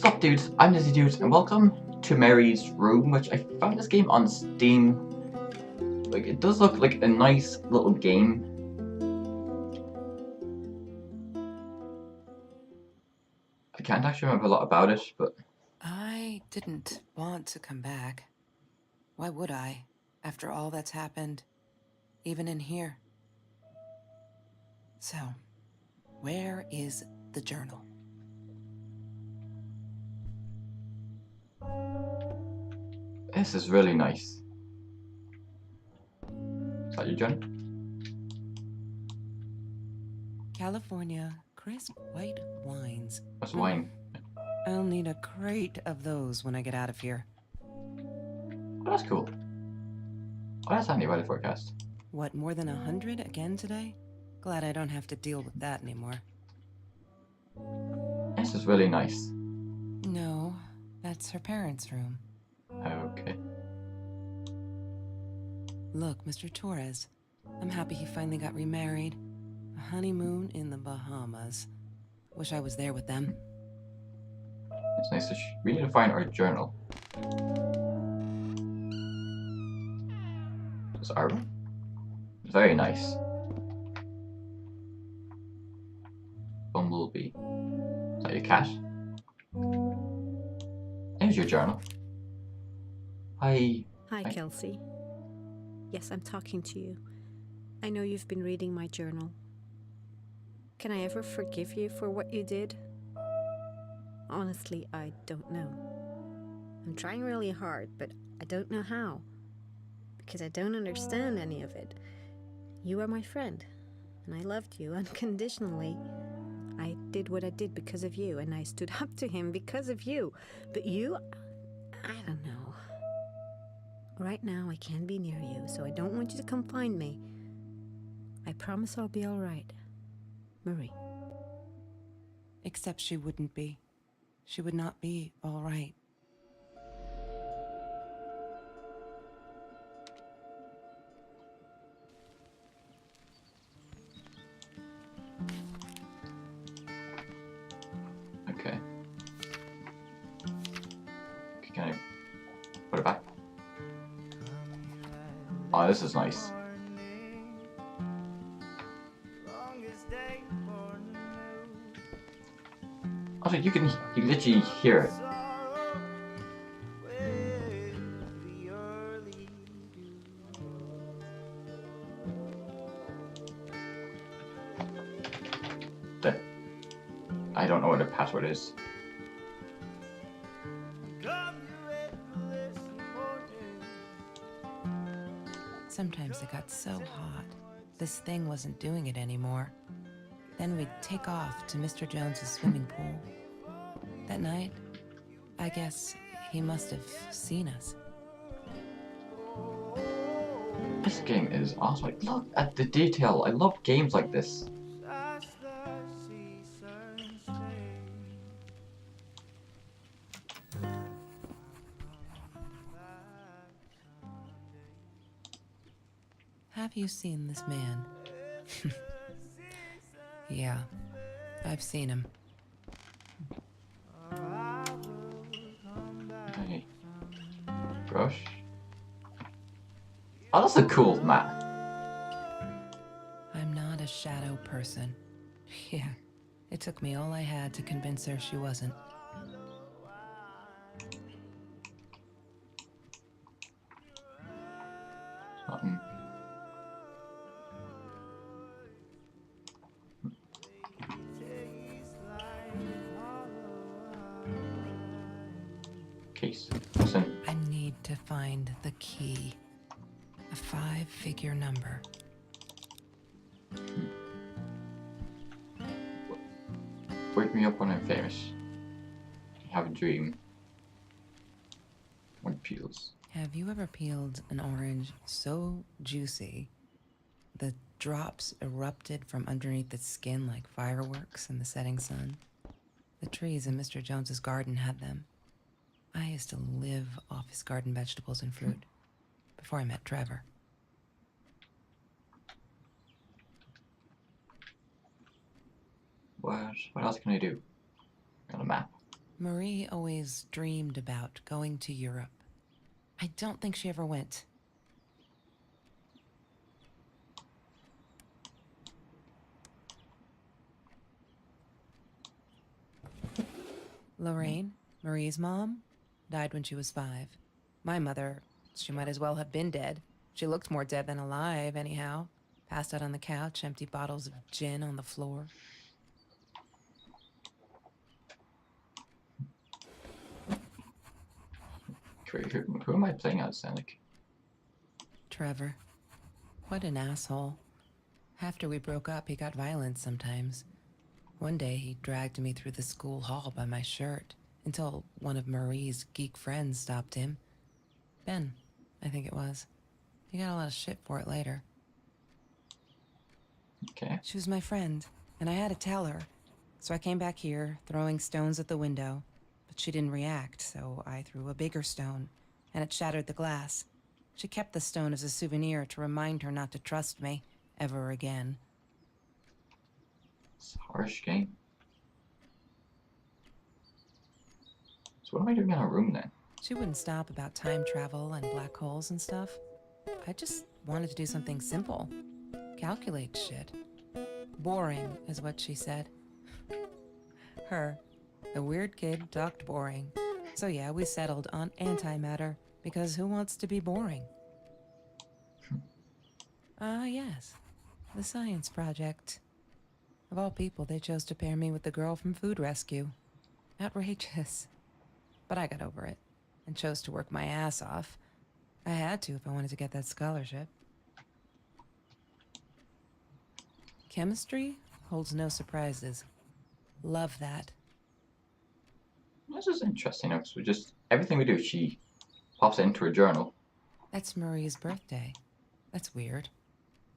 Sup dudes, I'm Dizzy Dudes and welcome to Mary's Room, which I found this game on Steam. Like, it does look like a nice little game. I can't actually remember a lot about it, but... I didn't want to come back. Why would I, after all that's happened, even in here? So, where is the journal? This is really nice. Is that your journal? California crisp white wines. That's wine. I'll need a crate of those when I get out of here. Oh, that's cool. Oh, that's handy weather forecast. What, more than 100 again today? Glad I don't have to deal with that anymore. This is really nice. No, that's her parents' room. Okay. Look, Mr. Torres, I'm happy he finally got remarried. A honeymoon in the Bahamas. Wish I was there with them. It's nice to we need to find our journal. This our room? It's very nice. Bumblebee. Is that your cat? There's your journal. Hi, Kelsey. Yes, I'm talking to you. I know you've been reading my journal. Can I ever forgive you for what you did? Honestly, I don't know. I'm trying really hard, but I don't know how. Because I don't understand any of it. You are my friend, and I loved you unconditionally. I did what I did because of you, and I stood up to him because of you. But you, I don't know. Right now, I can't be near you, so I don't want you to come find me. I promise I'll be all right. Marie. Except she wouldn't be. She would not be all right. Okay. Can I put it back? Oh, this is nice. Also, you literally hear it. I don't know what the password is. Sometimes it got so hot, this thing wasn't doing it anymore. Then we'd take off to Mr. Jones's swimming pool. That night, I guess he must have seen us. This game is awesome. Like, look at the detail. I love games like this. Have you seen this man? Yeah, I've seen him. Okay. Brush. Oh, that's a cool map. I'm not a shadow person. Yeah, it took me all I had to convince her she wasn't. Something. Case. Listen. I need to find the key. A 5-figure number. Wake me up when I'm famous. Have a dream. When it peels. Have you ever peeled an orange so juicy the drops erupted from underneath its skin like fireworks in the setting sun? The trees in Mr. Jones's garden had them. I used to live off his garden vegetables and fruit before I met Trevor. What else can I do? On a map. Marie always dreamed about going to Europe. I don't think she ever went. Lorraine, Marie's mom, died when she was 5. My mother, she might as well have been dead. She looked more dead than alive, anyhow. Passed out on the couch, empty bottles of gin on the floor. Who am I playing as, like? Trevor. What an asshole. After we broke up, he got violent sometimes. One day, he dragged me through the school hall by my shirt until one of Marie's geek friends stopped him. Ben, I think it was. He got a lot of shit for it later. Okay. She was my friend, and I had to tell her. So I came back here, throwing stones at the window. But she didn't react, so I threw a bigger stone, and it shattered the glass. She kept the stone as a souvenir to remind her not to trust me ever again. It's a harsh game. So what am I doing in a room then? She wouldn't stop about time travel and black holes and stuff. I just wanted to do something simple. Calculate shit. Boring is what she said. Her, the weird kid, talked boring. So yeah, we settled on antimatter, because who wants to be boring? Yes. The science project. Of all people, they chose to pair me with the girl from Food Rescue. Outrageous. But I got over it, and chose to work my ass off. I had to if I wanted to get that scholarship. Chemistry holds no surprises. Love that. This is interesting. So just everything we do, she pops it into her journal. That's Marie's birthday. That's weird.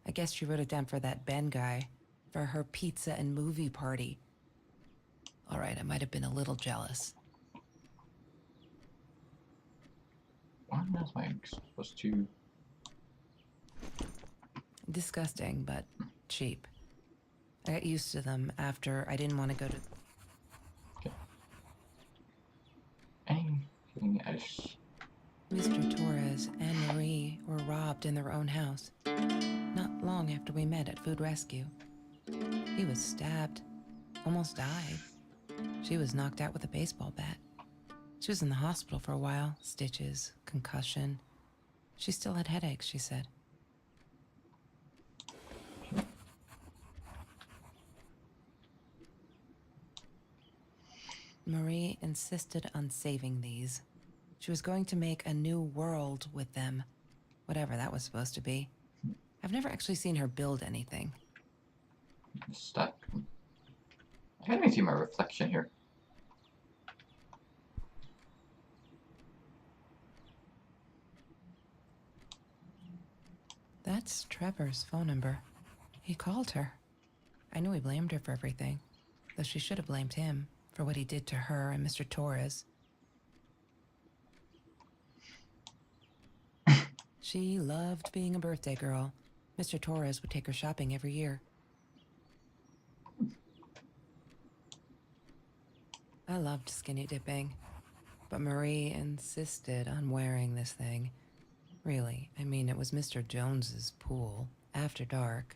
I guess she wrote it down for that Ben guy, for her pizza and movie party. All right, I might have been a little jealous. Why was I supposed to? Disgusting, but cheap. I got used to them after I didn't want to go to... Okay. Anything else? Mr. Torres and Marie were robbed in their own house. Not long after we met at Food Rescue. He was stabbed. Almost died. She was knocked out with a baseball bat. She was in the hospital for a while. Stitches, concussion. She still had headaches, she said. Marie insisted on saving these. She was going to make a new world with them. Whatever that was supposed to be. I've never actually seen her build anything. Stuck. I can't even see my reflection here. That's Trevor's phone number. He called her. I knew he blamed her for everything, though she should have blamed him for what he did to her and Mr. Torres. She loved being a birthday girl. Mr. Torres would take her shopping every year. I loved skinny dipping, but Marie insisted on wearing this thing. Really, I mean, it was Mr. Jones's pool, after dark.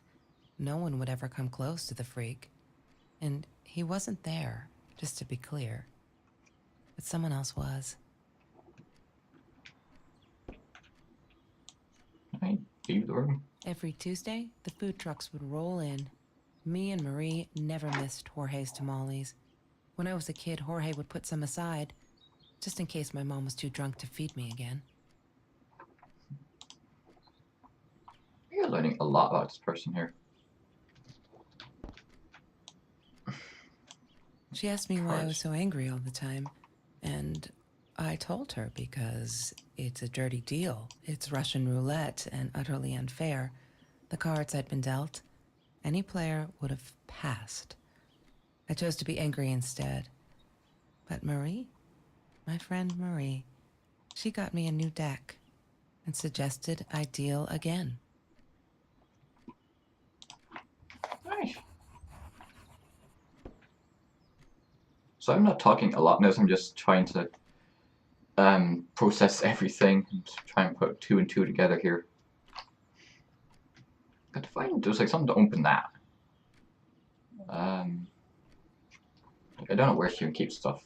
No one would ever come close to the freak. And he wasn't there, just to be clear. But someone else was. I leave the room. Every Tuesday, the food trucks would roll in. Me and Marie never missed Jorge's tamales. When I was a kid, Jorge would put some aside, just in case my mom was too drunk to feed me again. You're learning a lot about this person here. She asked me why I was so angry all the time, and I told her because it's a dirty deal. It's Russian roulette and utterly unfair. The cards I'd been dealt, any player would have passed. I chose to be angry instead. But Marie, my friend Marie, she got me a new deck and suggested I deal again. Nice. So I'm not talking a lot now, so I'm just trying to process everything and try and put 2 and 2 together here. Got to find there's like something to open that. I don't know where she even keeps stuff.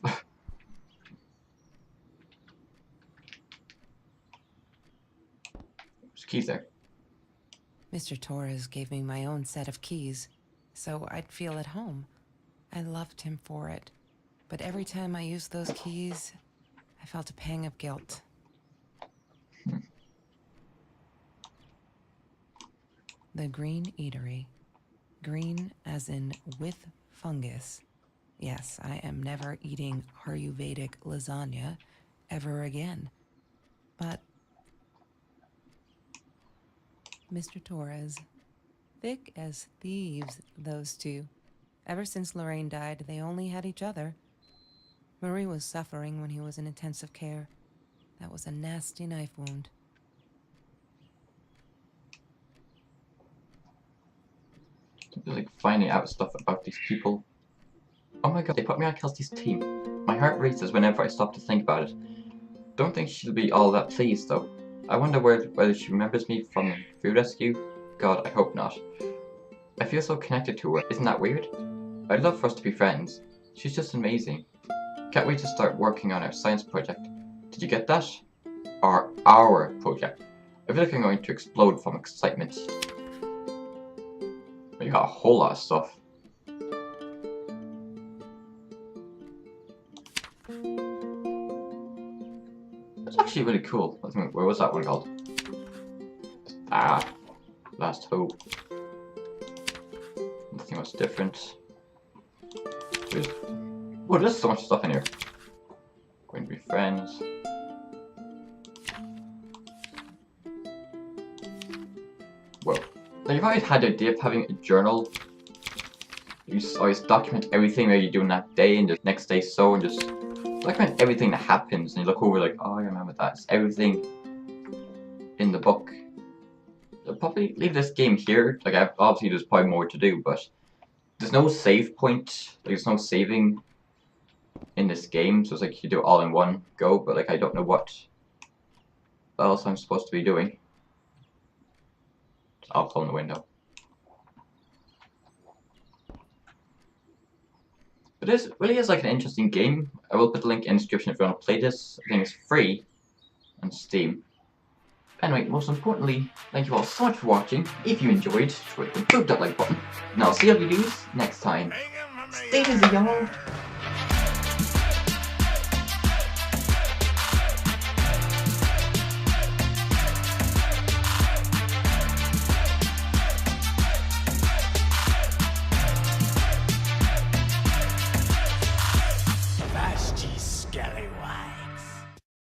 There's keys there. Mr. Torres gave me my own set of keys, so I'd feel at home. I loved him for it, but every time I used those keys, I felt a pang of guilt. The Green Eatery. Green as in with fungus. Yes, I am never eating Ayurvedic lasagna ever again. But Mr. Torres, thick as thieves, those two. Ever since Lorraine died, they only had each other. Marie was suffering when he was in intensive care. That was a nasty knife wound. Just like finding out stuff about these people. Oh my god, they put me on Kelsey's team. My heart races whenever I stop to think about it. Don't think she'll be all that pleased though. I wonder whether she remembers me from Food Rescue. God, I hope not. I feel so connected to her. Isn't that weird? I'd love for us to be friends. She's just amazing. Can't wait to start working on our science project. Did you get that? Our project. I feel like I'm going to explode from excitement. You got a whole lot of stuff. That's actually really cool. Where was that one called? Ah, Last Hope. Nothing much different. Whoa, there's so much stuff in here. Going to be friends. Whoa. Like, you've always had the idea of having a journal. You always document everything that you're doing that day and the next day so, and just document everything that happens, and you look over like, oh, I remember that. It's everything in the book. I'll probably leave this game here. Like, obviously there's probably more to do, but there's no save point. Like, there's no saving in this game, so it's like you do it all in one go, but like I don't know what else I'm supposed to be doing. I'll close the window. But this really is like an interesting game. I will put the link in the description if you want to play this. I think it's free on Steam. Anyway, most importantly, thank you all so much for watching. If you enjoyed, click that like button. And I'll see you next time. Stay busy, y'all.